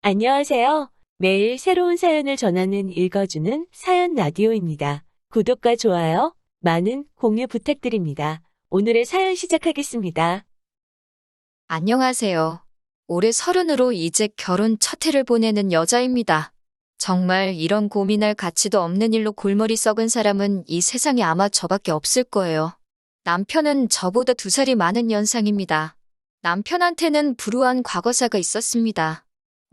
안녕하세요. 매일 새로운 사연을 전하는 읽어주는 사연 라디오입니다. 구독과 좋아요, 많은 공유 부탁드립니다. 오늘의 사연 시작하겠습니다. 안녕하세요. 올해 30으로 이제 결혼 첫 해를 보내는 여자입니다. 정말 이런 고민할 가치도 없는 일로 골머리 썩은 사람은 이 세상에 아마 저밖에 없을 거예요. 남편은 저보다 2살이 많은 연상입니다. 남편한테는 불우한 과거사가 있었습니다.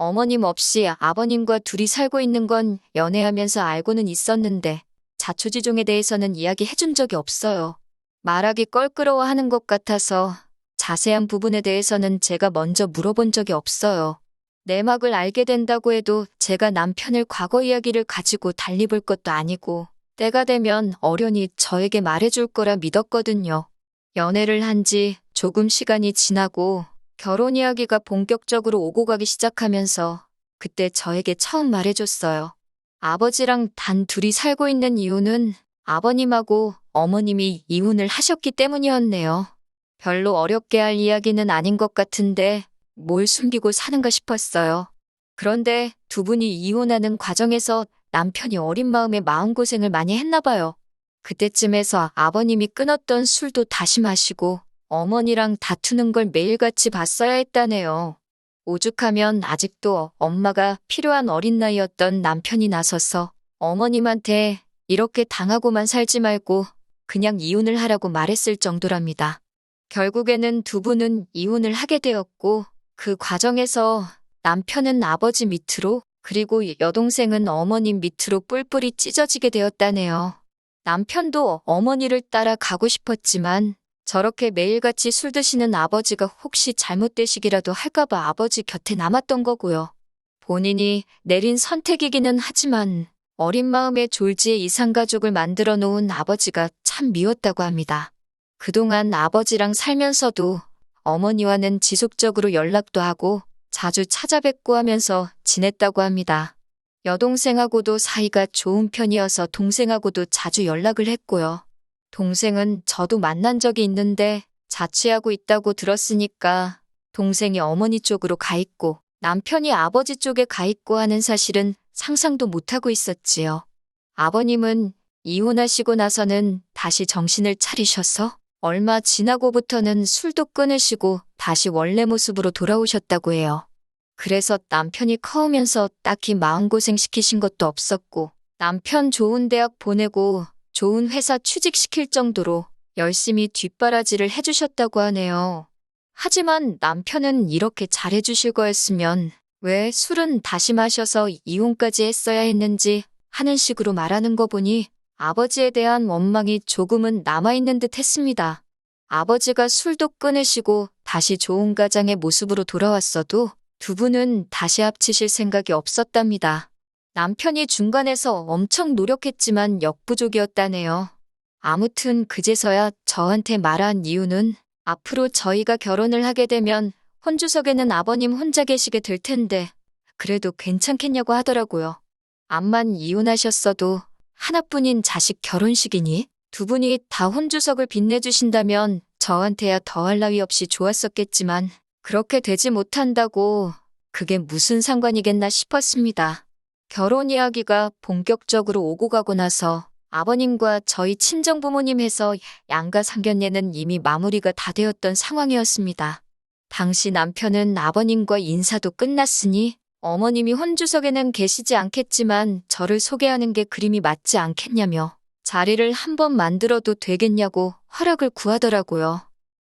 어머님 없이 아버님과 둘이 살고 있는 건 연애하면서 알고는 있었는데 자초지종에 대해서는 이야기해 준 적이 없어요. 말하기 껄끄러워하는 것 같아서 자세한 부분에 대해서는 제가 먼저 물어본 적이 없어요. 내막을 알게 된다고 해도 제가 남편을 과거 이야기를 가지고 달리 볼 것도 아니고 때가 되면 어련히 저에게 말해줄 거라 믿었거든요. 연애를 한 지 조금 시간이 지나고 결혼 이야기가 본격적으로 오고 가기 시작하면서 그때 저에게 처음 말해줬어요. 아버지랑 단 둘이 살고 있는 이유는 아버님하고 어머님이 이혼을 하셨기 때문이었네요. 별로 어렵게 할 이야기는 아닌 것 같은데 뭘 숨기고 사는가 싶었어요. 그런데 두 분이 이혼하는 과정에서 남편이 어린 마음에 마음고생을 많이 했나 봐요. 그때쯤에서 아버님이 끊었던 술도 다시 마시고 어머니랑 다투는 걸 매일같이 봤어야 했다네요. 오죽하면 아직도 엄마가 필요한 어린 나이였던 남편이 나서서 어머님한테 이렇게 당하고만 살지 말고 그냥 이혼을 하라고 말했을 정도랍니다. 결국에는 두 분은 이혼을 하게 되었고 그 과정에서 남편은 아버지 밑으로 그리고 여동생은 어머님 밑으로 뿔뿔이 찢어지게 되었다네요. 남편도 어머니를 따라 가고 싶었지만 저렇게 매일같이 술 드시는 아버지가 혹시 잘못되시기라도 할까봐 아버지 곁에 남았던 거고요. 본인이 내린 선택이기는 하지만 어린 마음에 졸지에 이산가족을 만들어 놓은 아버지가 참 미웠다고 합니다. 그동안 아버지랑 살면서도 어머니와는 지속적으로 연락도 하고 자주 찾아뵙고 하면서 지냈다고 합니다. 여동생하고도 사이가 좋은 편이어서 동생하고도 자주 연락을 했고요. 동생은 저도 만난 적이 있는데 자취하고 있다고 들었으니까 동생이 어머니 쪽으로 가 있고 남편이 아버지 쪽에 가 있고 하는 사실은 상상도 못하고 있었지요. 아버님은 이혼하시고 나서는 다시 정신을 차리셔서 얼마 지나고부터는 술도 끊으시고 다시 원래 모습으로 돌아오셨다고 해요. 그래서 남편이 커오면서 딱히 마음고생 시키신 것도 없었고 남편 좋은 대학 보내고 좋은 회사 취직시킬 정도로 열심히 뒷바라지를 해주셨다고 하네요. 하지만 남편은 이렇게 잘해주실 거였으면 왜 술은 다시 마셔서 이혼까지 했어야 했는지 하는 식으로 말하는 거 보니 아버지에 대한 원망이 조금은 남아있는 듯 했습니다. 아버지가 술도 끊으시고 다시 좋은 가장의 모습으로 돌아왔어도 두 분은 다시 합치실 생각이 없었답니다. 남편이 중간에서 엄청 노력했지만 역부족이었다네요. 아무튼 그제서야 저한테 말한 이유는 앞으로 저희가 결혼을 하게 되면 혼주석에는 아버님 혼자 계시게 될 텐데 그래도 괜찮겠냐고 하더라고요. 암만 이혼하셨어도 하나뿐인 자식 결혼식이니 두 분이 다 혼주석을 빛내주신다면 저한테야 더할 나위 없이 좋았었겠지만 그렇게 되지 못한다고 그게 무슨 상관이겠나 싶었습니다. 결혼 이야기가 본격적으로 오고 가고 나서 아버님과 저희 친정부모님 해서 양가 상견례는 이미 마무리가 다 되었던 상황이었습니다. 당시 남편은 아버님과 인사도 끝났으니 어머님이 혼주석에는 계시지 않겠지만 저를 소개하는 게 그림이 맞지 않겠냐며 자리를 한번 만들어도 되겠냐고 허락을 구하더라고요.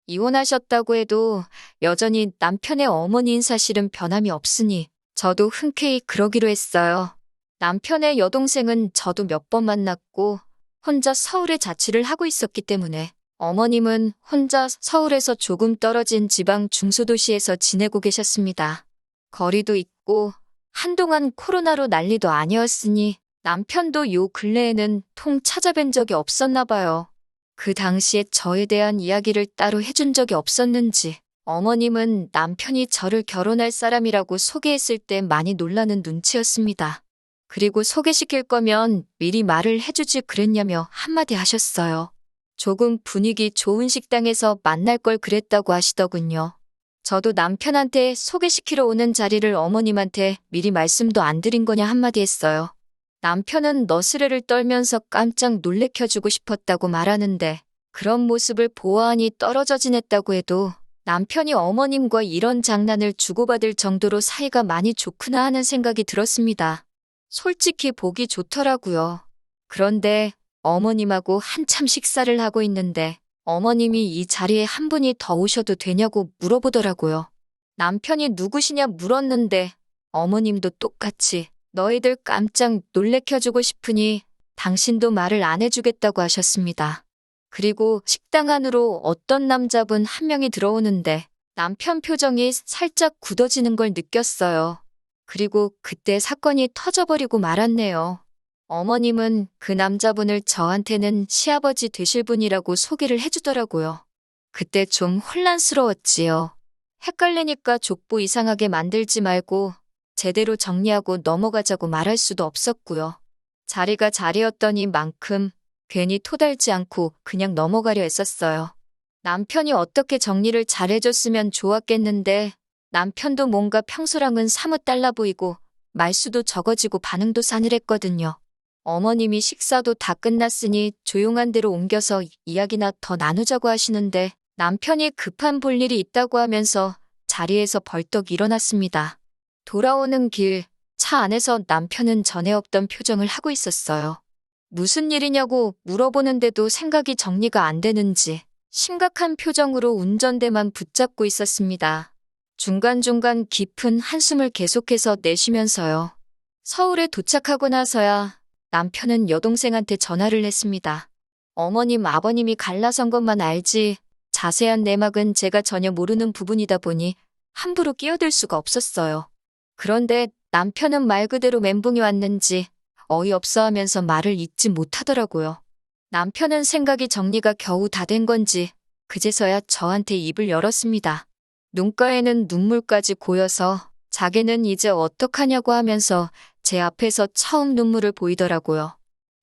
이혼하셨다고 해도 여전히 남편의 어머니인 사실은 변함이 없으니 저도 흔쾌히 그러기로 했어요. 남편의 여동생은 저도 몇 번 만났고 혼자 서울에 자취를 하고 있었기 때문에 어머님은 혼자 서울에서 조금 떨어진 지방 중소도시에서 지내고 계셨습니다. 거리도 있고 한동안 코로나로 난리도 아니었으니 남편도 요 근래에는 통 찾아뵌 적이 없었나 봐요. 그 당시에 저에 대한 이야기를 따로 해준 적이 없었는지 어머님은 남편이 저를 결혼할 사람이라고 소개했을 때 많이 놀라는 눈치였습니다. 그리고 소개시킬 거면 미리 말을 해주지 그랬냐며 한마디 하셨어요. 조금 분위기 좋은 식당에서 만날 걸 그랬다고 하시더군요. 저도 남편한테 소개시키러 오는 자리를 어머님한테 미리 말씀도 안 드린 거냐 한마디 했어요. 남편은 너스레를 떨면서 깜짝 놀래켜주고 싶었다고 말하는데 그런 모습을 보아하니 떨어져 지냈다고 해도 남편이 어머님과 이런 장난을 주고받을 정도로 사이가 많이 좋구나 하는 생각이 들었습니다. 솔직히 보기 좋더라고요. 그런데 어머님하고 한참 식사를 하고 있는데 어머님이 이 자리에 한 분이 더 오셔도 되냐고 물어보더라고요. 남편이 누구시냐 물었는데 어머님도 똑같이 너희들 깜짝 놀래켜주고 싶으니 당신도 말을 안 해주겠다고 하셨습니다. 그리고 식당 안으로 어떤 남자분 한 명이 들어오는데 남편 표정이 살짝 굳어지는 걸 느꼈어요. 그리고 그때 사건이 터져버리고 말았네요. 어머님은 그 남자분을 저한테는 시아버지 되실 분이라고 소개를 해주더라고요. 그때 좀 혼란스러웠지요. 헷갈리니까 족보 이상하게 만들지 말고 제대로 정리하고 넘어가자고 말할 수도 없었고요. 자리가 자리였더니만큼 괜히 토달지 않고 그냥 넘어가려 했었어요. 남편이 어떻게 정리를 잘해줬으면 좋았겠는데 남편도 뭔가 평소랑은 사뭇 달라 보이고 말수도 적어지고 반응도 싸늘했거든요. 어머님이 식사도 다 끝났으니 조용한 데로 옮겨서 이야기나 더 나누자고 하시는데 남편이 급한 볼 일이 있다고 하면서 자리에서 벌떡 일어났습니다. 돌아오는 길, 차 안에서 남편은 전에 없던 표정을 하고 있었어요. 무슨 일이냐고 물어보는데도 생각이 정리가 안 되는지 심각한 표정으로 운전대만 붙잡고 있었습니다. 중간중간 깊은 한숨을 계속해서 내쉬면서요. 서울에 도착하고 나서야 남편은 여동생한테 전화를 했습니다. 어머님, 아버님이 갈라선 것만 알지 자세한 내막은 제가 전혀 모르는 부분이다 보니 함부로 끼어들 수가 없었어요. 그런데 남편은 말 그대로 멘붕이 왔는지 어이없어 하면서 말을 잇지 못하더라고요. 남편은 생각이 정리가 겨우 다 된 건지 그제서야 저한테 입을 열었습니다. 눈가에는 눈물까지 고여서 자기는 이제 어떡하냐고 하면서 제 앞에서 처음 눈물을 보이더라고요.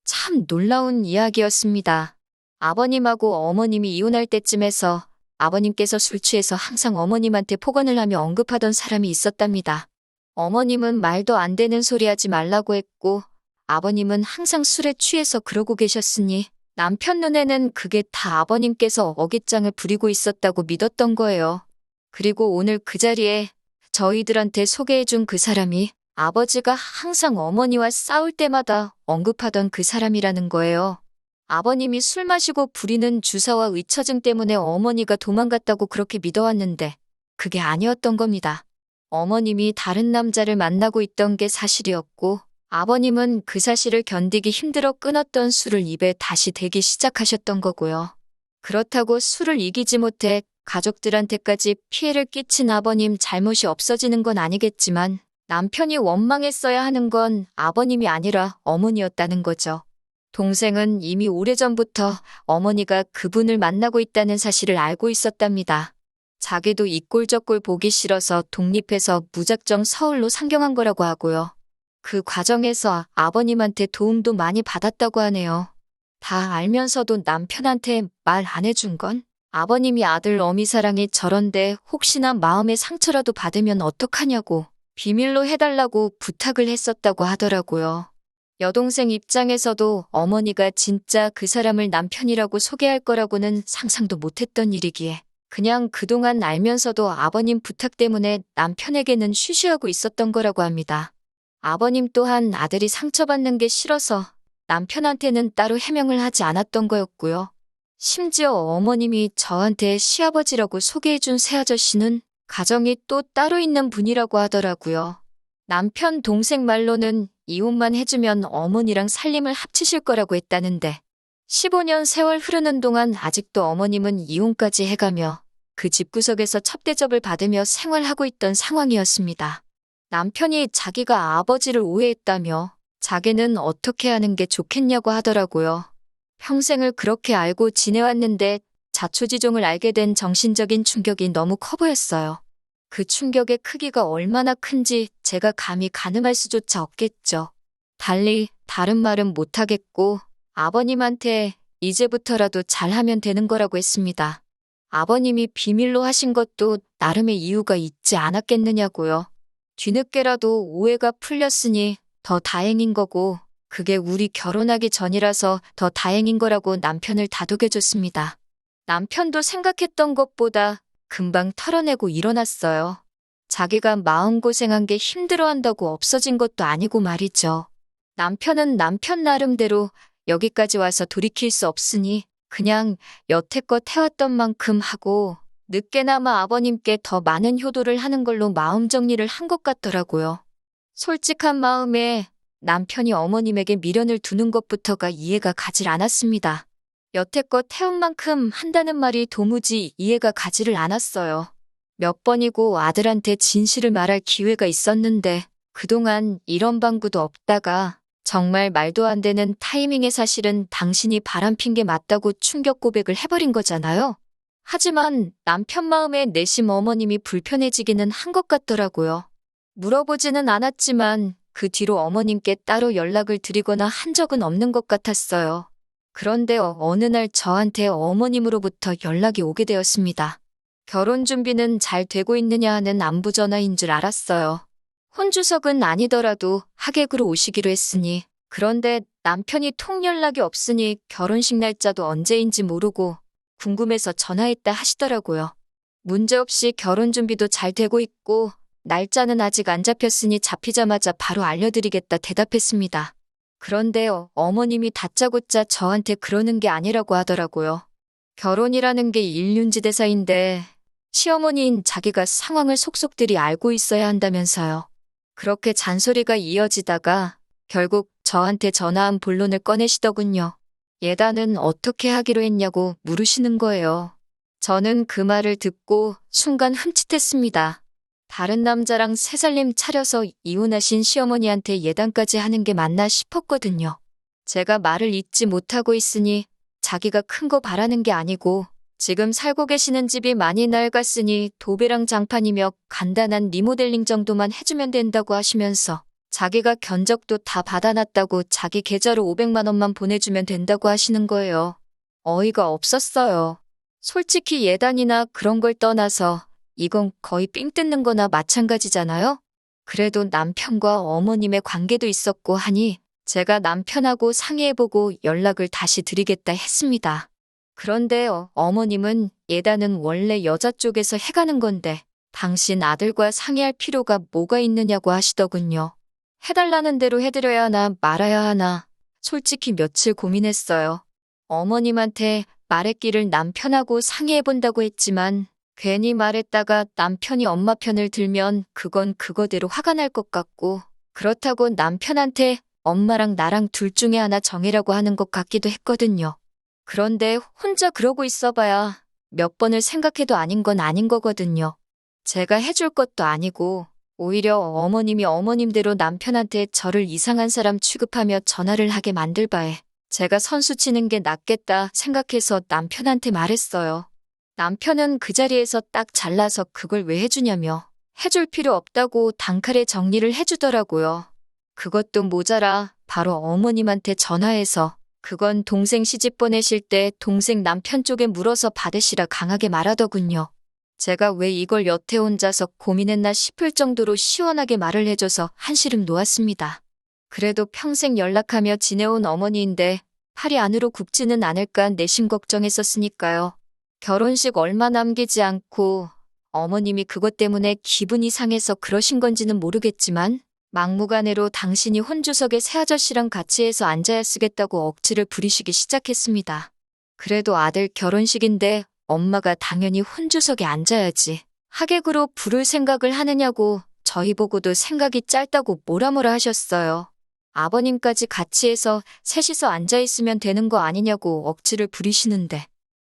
참 놀라운 이야기였습니다. 아버님하고 어머님이 이혼할 때쯤에서 아버님께서 술 취해서 항상 어머님한테 폭언을 하며 언급하던 사람이 있었답니다. 어머님은 말도 안 되는 소리 하지 말라고 했고 아버님은 항상 술에 취해서 그러고 계셨으니 남편 눈에는 그게 다 아버님께서 어깃장을 부리고 있었다고 믿었던 거예요. 그리고 오늘 그 자리에 저희들한테 소개해준 그 사람이 아버지가 항상 어머니와 싸울 때마다 언급하던 그 사람이라는 거예요. 아버님이 술 마시고 부리는 주사와 의처증 때문에 어머니가 도망갔다고 그렇게 믿어왔는데 그게 아니었던 겁니다. 어머님이 다른 남자를 만나고 있던 게 사실이었고 아버님은 그 사실을 견디기 힘들어 끊었던 술을 입에 다시 대기 시작하셨던 거고요. 그렇다고 술을 이기지 못해 가족들한테까지 피해를 끼친 아버님 잘못이 없어지는 건 아니겠지만 남편이 원망했어야 하는 건 아버님이 아니라 어머니였다는 거죠. 동생은 이미 오래전부터 어머니가 그분을 만나고 있다는 사실을 알고 있었답니다. 자기도 이 꼴 저 꼴 보기 싫어서 독립해서 무작정 서울로 상경한 거라고 하고요. 그 과정에서 아버님한테 도움도 많이 받았다고 하네요. 다 알면서도 남편한테 말 안 해준 건 아버님이 아들 어미 사랑이 저런데 혹시나 마음의 상처라도 받으면 어떡하냐고 비밀로 해달라고 부탁을 했었다고 하더라고요. 여동생 입장에서도 어머니가 진짜 그 사람을 남편이라고 소개할 거라고는 상상도 못했던 일이기에 그냥 그동안 알면서도 아버님 부탁 때문에 남편에게는 쉬쉬하고 있었던 거라고 합니다. 아버님 또한 아들이 상처받는 게 싫어서 남편한테는 따로 해명을 하지 않았던 거였고요. 심지어 어머님이 저한테 시아버지라고 소개해준 새아저씨는 가정이 또 따로 있는 분이라고 하더라고요. 남편 동생 말로는 이혼만 해주면 어머니랑 살림을 합치실 거라고 했다는데 15년 세월 흐르는 동안 아직도 어머님은 이혼까지 해가며 그 집구석에서 첩대접을 받으며 생활하고 있던 상황이었습니다. 남편이 자기가 아버지를 오해했다며 자기는 어떻게 하는 게 좋겠냐고 하더라고요. 평생을 그렇게 알고 지내왔는데 자초지종을 알게 된 정신적인 충격이 너무 커 보였어요. 그 충격의 크기가 얼마나 큰지 제가 감히 가늠할 수조차 없겠죠. 달리 다른 말은 못하겠고 아버님한테 이제부터라도 잘하면 되는 거라고 했습니다. 아버님이 비밀로 하신 것도 나름의 이유가 있지 않았겠느냐고요. 뒤늦게라도 오해가 풀렸으니 더 다행인 거고, 그게 우리 결혼하기 전이라서 더 다행인 거라고 남편을 다독여줬습니다. 남편도 생각했던 것보다 금방 털어내고 일어났어요. 자기가 마음고생한 게 힘들어한다고 없어진 것도 아니고 말이죠. 남편은 남편 나름대로 여기까지 와서 돌이킬 수 없으니 그냥 여태껏 해왔던 만큼 하고 늦게나마 아버님께 더 많은 효도를 하는 걸로 마음 정리를 한 것 같더라고요. 솔직한 마음에 남편이 어머님에게 미련을 두는 것부터가 이해가 가질 않았습니다. 여태껏 해온 만큼 한다는 말이 도무지 이해가 가지를 않았어요. 몇 번이고 아들한테 진실을 말할 기회가 있었는데 그동안 이런 방구도 없다가 정말 말도 안 되는 타이밍에 사실은 당신이 바람핀 게 맞다고 충격 고백을 해버린 거잖아요. 하지만 남편 마음에 내심 어머님이 불편해지기는 한 것 같더라고요. 물어보지는 않았지만 그 뒤로 어머님께 따로 연락을 드리거나 한 적은 없는 것 같았어요. 그런데 어느 날 저한테 어머님으로부터 연락이 오게 되었습니다. 결혼 준비는 잘 되고 있느냐 하는 안부 전화인 줄 알았어요. 혼주석은 아니더라도 하객으로 오시기로 했으니, 그런데 남편이 통 연락이 없으니 결혼식 날짜도 언제인지 모르고 궁금해서 전화했다 하시더라고요. 문제없이 결혼 준비도 잘 되고 있고 날짜는 아직 안 잡혔으니 잡히자마자 바로 알려드리겠다 대답했습니다. 그런데 어머님이 다짜고짜 저한테 그러는 게 아니라고 하더라고요. 결혼이라는 게 일륜지대사인데 시어머니인 자기가 상황을 속속들이 알고 있어야 한다면서요. 그렇게 잔소리가 이어지다가 결국 저한테 전화한 본론을 꺼내시더군요. 예단은 어떻게 하기로 했냐고 물으시는 거예요. 저는 그 말을 듣고 순간 흠칫했습니다. 다른 남자랑 새살림 차려서 이혼하신 시어머니한테 예단까지 하는 게 맞나 싶었거든요. 제가 말을 잇지 못하고 있으니 자기가 큰 거 바라는 게 아니고 지금 살고 계시는 집이 많이 낡았으니 도배랑 장판이며 간단한 리모델링 정도만 해주면 된다고 하시면서 자기가 견적도 다 받아놨다고 자기 계좌로 500만 원만 보내주면 된다고 하시는 거예요. 어이가 없었어요. 솔직히 예단이나 그런 걸 떠나서 이건 거의 삥 뜯는 거나 마찬가지잖아요. 그래도 남편과 어머님의 관계도 있었고 하니 제가 남편하고 상의해보고 연락을 다시 드리겠다 했습니다. 그런데 어머님은 예단은 원래 여자 쪽에서 해가는 건데 당신 아들과 상의할 필요가 뭐가 있느냐고 하시더군요. 해달라는 대로 해드려야 하나 말아야 하나 솔직히 며칠 고민했어요. 어머님한테 말했기를 남편하고 상의해본다고 했지만 괜히 말했다가 남편이 엄마 편을 들면 그건 그거대로 화가 날 것 같고 그렇다고 남편한테 엄마랑 나랑 둘 중에 하나 정해라고 하는 것 같기도 했거든요. 그런데 혼자 그러고 있어봐야 몇 번을 생각해도 아닌 건 아닌 거거든요. 제가 해줄 것도 아니고 오히려 어머님이 어머님대로 남편한테 저를 이상한 사람 취급하며 전화를 하게 만들 바에 제가 선수 치는 게 낫겠다 생각해서 남편한테 말했어요. 남편은 그 자리에서 딱 잘라서 그걸 왜 해주냐며 해줄 필요 없다고 단칼에 정리를 해주더라고요. 그것도 모자라 바로 어머님한테 전화해서 그건 동생 시집 보내실 때 동생 남편 쪽에 물어서 받으시라 강하게 말하더군요. 제가 왜 이걸 여태 혼자서 고민했나 싶을 정도로 시원하게 말을 해줘서 한시름 놓았습니다. 그래도 평생 연락하며 지내온 어머니인데 팔이 안으로 굽지는 않을까 내심 걱정했었으니까요. 결혼식 얼마 남기지 않고 어머님이 그것 때문에 기분이 상해서 그러신 건지는 모르겠지만 막무가내로 당신이 혼주석에 새아저씨랑 같이 해서 앉아야 쓰겠다고 억지를 부리시기 시작했습니다. 그래도 아들 결혼식인데 엄마가 당연히 혼주석에 앉아야지. 하객으로 부를 생각을 하느냐고 저희 보고도 생각이 짧다고 뭐라 하셨어요. 아버님까지 같이 해서 셋이서 앉아있으면 되는 거 아니냐고 억지를 부리시는데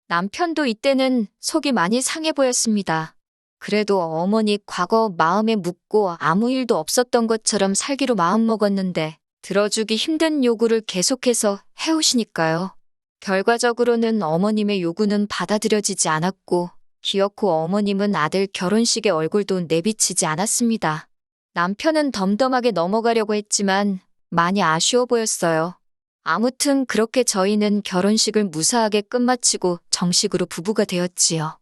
남편도 이때는 속이 많이 상해 보였습니다. 그래도 어머니 과거 마음에 묻고 아무 일도 없었던 것처럼 살기로 마음먹었는데 들어주기 힘든 요구를 계속해서 해오시니까요. 결과적으로는 어머님의 요구는 받아들여지지 않았고 기어코 어머님은 아들 결혼식에 얼굴도 내비치지 않았습니다. 남편은 덤덤하게 넘어가려고 했지만 많이 아쉬워 보였어요. 아무튼 그렇게 저희는 결혼식을 무사하게 끝마치고 정식으로 부부가 되었지요.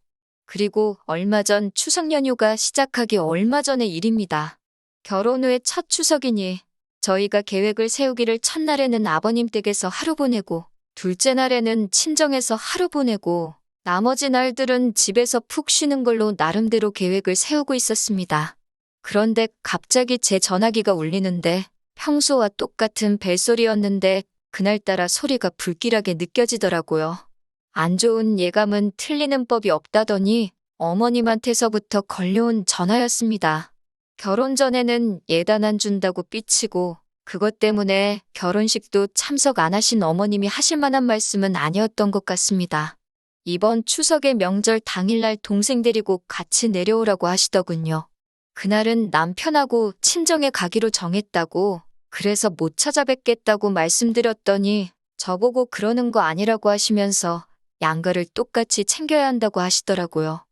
그리고 얼마 전 추석 연휴가 시작하기 얼마 전의 일입니다. 결혼 후에 첫 추석이니 저희가 계획을 세우기를 첫날에는 아버님 댁에서 하루 보내고 둘째 날에는 친정에서 하루 보내고 나머지 날들은 집에서 푹 쉬는 걸로 나름대로 계획을 세우고 있었습니다. 그런데 갑자기 제 전화기가 울리는데 평소와 똑같은 벨소리였는데 그날따라 소리가 불길하게 느껴지더라고요. 안 좋은 예감은 틀리는 법이 없다더니 어머님한테서부터 걸려온 전화였습니다. 결혼 전에는 예단 안 준다고 삐치고 그것 때문에 결혼식도 참석 안 하신 어머님이 하실 만한 말씀은 아니었던 것 같습니다. 이번 추석의 명절 당일날 동생 데리고 같이 내려오라고 하시더군요. 그날은 남편하고 친정에 가기로 정했다고 그래서 못 찾아뵙겠다고 말씀드렸더니 저보고 그러는 거 아니라고 하시면서 양가를 똑같이 챙겨야 한다고 하시더라고요.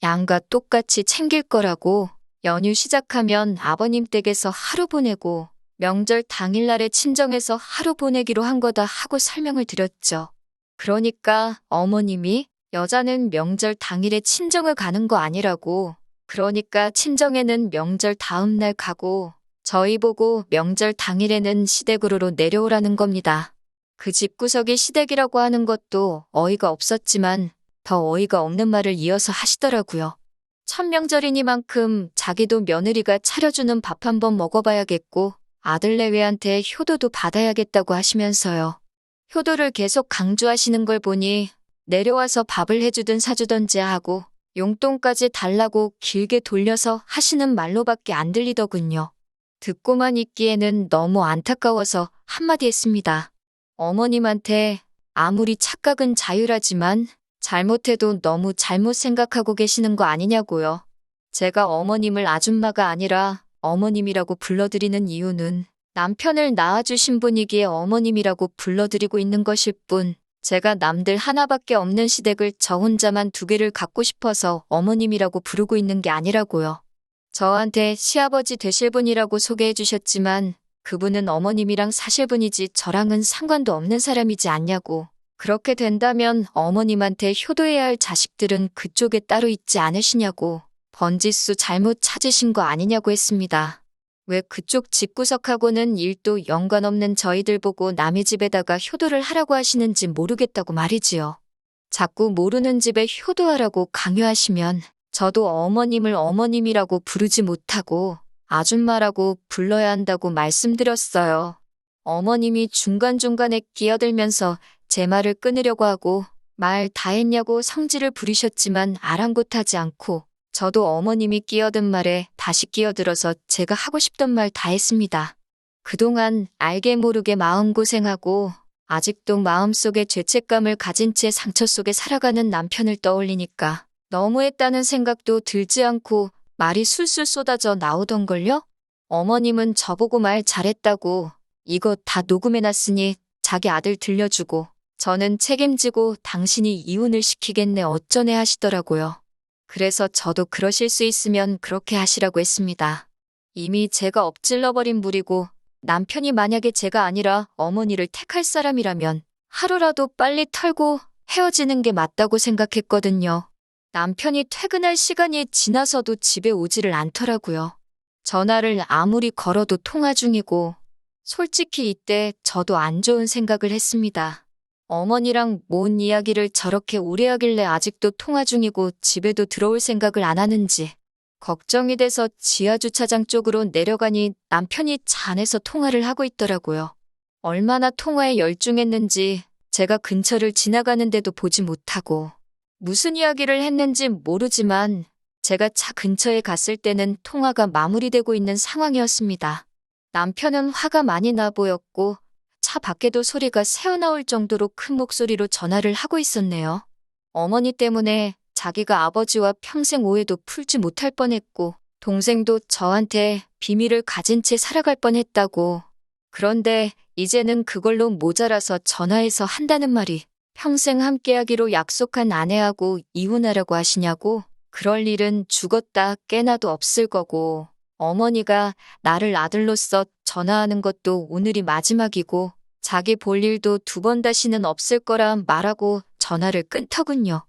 양가 똑같이 챙길 거라고 연휴 시작하면 아버님 댁에서 하루 보내고 명절 당일날에 친정에서 하루 보내기로 한 거다 하고 설명을 드렸죠. 그러니까 어머님이 여자는 명절 당일에 친정을 가는 거 아니라고 그러니까 친정에는 명절 다음 날 가고 저희 보고 명절 당일에는 시댁으로 내려오라는 겁니다. 그 집구석이 시댁이라고 하는 것도 어이가 없었지만 더 어이가 없는 말을 이어서 하시더라고요. 첫 명절이니만큼 자기도 며느리가 차려주는 밥 한번 먹어봐야겠고 아들 내외한테 효도도 받아야겠다고 하시면서요. 효도를 계속 강조하시는 걸 보니 내려와서 밥을 해주든 사주던지 하고 용돈까지 달라고 길게 돌려서 하시는 말로밖에 안 들리더군요. 듣고만 있기에는 너무 안타까워서 한마디 했습니다. 어머님한테 아무리 착각은 자유라지만 잘못해도 너무 잘못 생각하고 계시는 거 아니냐고요. 제가 어머님을 아줌마가 아니라 어머님이라고 불러드리는 이유는 남편을 낳아주신 분이기에 어머님이라고 불러드리고 있는 것일 뿐 제가 남들 하나밖에 없는 시댁을 저 혼자만 두 개를 갖고 싶어서 어머님이라고 부르고 있는 게 아니라고요. 저한테 시아버지 되실 분이라고 소개해 주셨지만 그분은 어머님이랑 사실 분이지 저랑은 상관도 없는 사람이지 않냐고. 그렇게 된다면 어머님한테 효도해야 할 자식들은 그쪽에 따로 있지 않으시냐고. 번지수 잘못 찾으신 거 아니냐고 했습니다. 왜 그쪽 집구석하고는 일도 연관없는 저희들 보고 남의 집에다가 효도를 하라고 하시는지 모르겠다고 말이지요. 자꾸 모르는 집에 효도하라고 강요하시면 저도 어머님을 어머님이라고 부르지 못하고 아줌마라고 불러야 한다고 말씀드렸어요. 어머님이 중간중간에 끼어들면서 제 말을 끊으려고 하고 말 다 했냐고 성질을 부리셨지만 아랑곳하지 않고 저도 어머님이 끼어든 말에 다시 끼어들어서 제가 하고 싶던 말 다 했습니다. 그동안 알게 모르게 마음고생하고 아직도 마음속에 죄책감을 가진 채 상처 속에 살아가는 남편을 떠올리니까 너무했다는 생각도 들지 않고 말이 술술 쏟아져 나오던걸요? 어머님은 저보고 말 잘했다고 이거 다 녹음해놨으니 자기 아들 들려주고 저는 책임지고 당신이 이혼을 시키겠네 어쩌네 하시더라고요. 그래서 저도 그러실 수 있으면 그렇게 하시라고 했습니다. 이미 제가 엎질러버린 물이고 남편이 만약에 제가 아니라 어머니를 택할 사람이라면 하루라도 빨리 털고 헤어지는 게 맞다고 생각했거든요. 남편이 퇴근할 시간이 지나서도 집에 오지를 않더라고요. 전화를 아무리 걸어도 통화 중이고 솔직히 이때 저도 안 좋은 생각을 했습니다. 어머니랑 뭔 이야기를 저렇게 오래 하길래 아직도 통화 중이고 집에도 들어올 생각을 안 하는지 걱정이 돼서 지하주차장 쪽으로 내려가니 남편이 차 안에서 통화를 하고 있더라고요. 얼마나 통화에 열중했는지 제가 근처를 지나가는데도 보지 못하고 무슨 이야기를 했는지 모르지만 제가 차 근처에 갔을 때는 통화가 마무리되고 있는 상황이었습니다. 남편은 화가 많이 나 보였고 차 밖에도 소리가 새어나올 정도로 큰 목소리로 전화를 하고 있었네요. 어머니 때문에 자기가 아버지와 평생 오해도 풀지 못할 뻔했고 동생도 저한테 비밀을 가진 채 살아갈 뻔했다고. 그런데 이제는 그걸로 모자라서 전화해서 한다는 말이 평생 함께하기로 약속한 아내하고 이혼하라고 하시냐고. 그럴 일은 죽었다 깨나도 없을 거고 어머니가 나를 아들로서 전화하는 것도 오늘이 마지막이고 자기 볼 일도 두 번 다시는 없을 거라 말하고 전화를 끊더군요.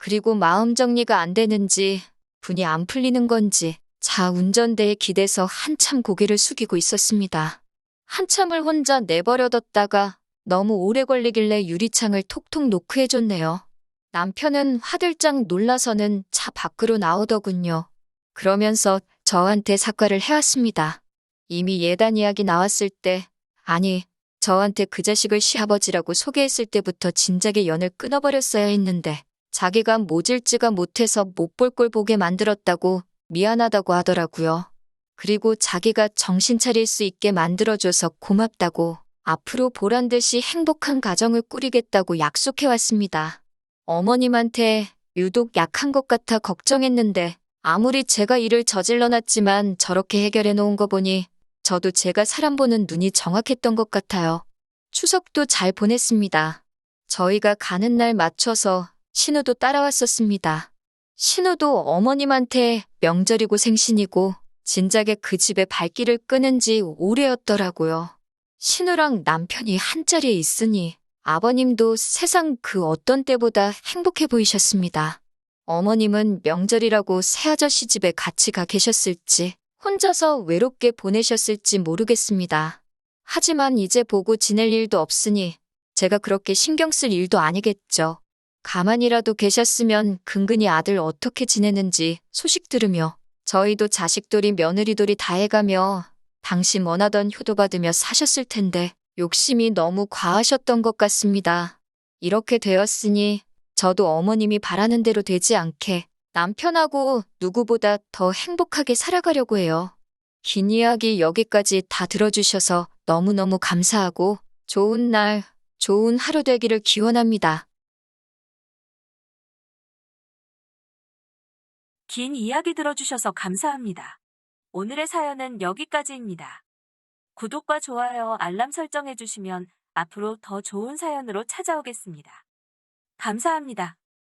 그리고 마음 정리가 안 되는지, 분이 안 풀리는 건지, 차 운전대에 기대서 한참 고개를 숙이고 있었습니다. 한참을 혼자 내버려뒀다가 너무 오래 걸리길래 유리창을 톡톡 노크해줬네요. 남편은 화들짝 놀라서는 차 밖으로 나오더군요. 그러면서 저한테 사과를 해왔습니다. 이미 예단 이야기 나왔을 때, 아니, 저한테 그 자식을 시아버지라고 소개했을 때부터 진작에 연을 끊어버렸어야 했는데, 자기가 모질지가 못해서 못 볼 꼴 보게 만들었다고 미안하다고 하더라고요. 그리고 자기가 정신 차릴 수 있게 만들어줘서 고맙다고, 앞으로 보란 듯이 행복한 가정을 꾸리겠다고 약속해왔습니다. 어머님한테 유독 약한 것 같아 걱정했는데, 아무리 제가 일을 저질러 놨지만 저렇게 해결해 놓은 거 보니 저도 제가 사람 보는 눈이 정확했던 것 같아요. 추석도 잘 보냈습니다. 저희가 가는 날 맞춰서 신우도 따라왔었습니다. 신우도 어머님한테 명절이고 생신이고 진작에 그 집에 발길을 끄는 지 오래였더라고요. 신우랑 남편이 한자리에 있으니 아버님도 세상 그 어떤 때보다 행복해 보이셨습니다. 어머님은 명절이라고 새아저씨 집에 같이 가 계셨을지 혼자서 외롭게 보내셨을지 모르겠습니다. 하지만 이제 보고 지낼 일도 없으니 제가 그렇게 신경 쓸 일도 아니겠죠. 가만히라도 계셨으면 근근히 아들 어떻게 지내는지 소식 들으며 저희도 자식돌이 며느리돌이 다 해가며 당신 원하던 효도 받으며 사셨을 텐데 욕심이 너무 과하셨던 것 같습니다. 이렇게 되었으니 저도 어머님이 바라는 대로 되지 않게 남편하고 누구보다 더 행복하게 살아가려고 해요. 긴 이야기 여기까지 다 들어주셔서 너무너무 감사하고 좋은 날, 좋은 하루 되기를 기원합니다. 긴 이야기 들어주셔서 감사합니다. 오늘의 사연은 여기까지입니다. 구독과 좋아요, 알람 설정해주시면 앞으로 더 좋은 사연으로 찾아오겠습니다. 감사합니다.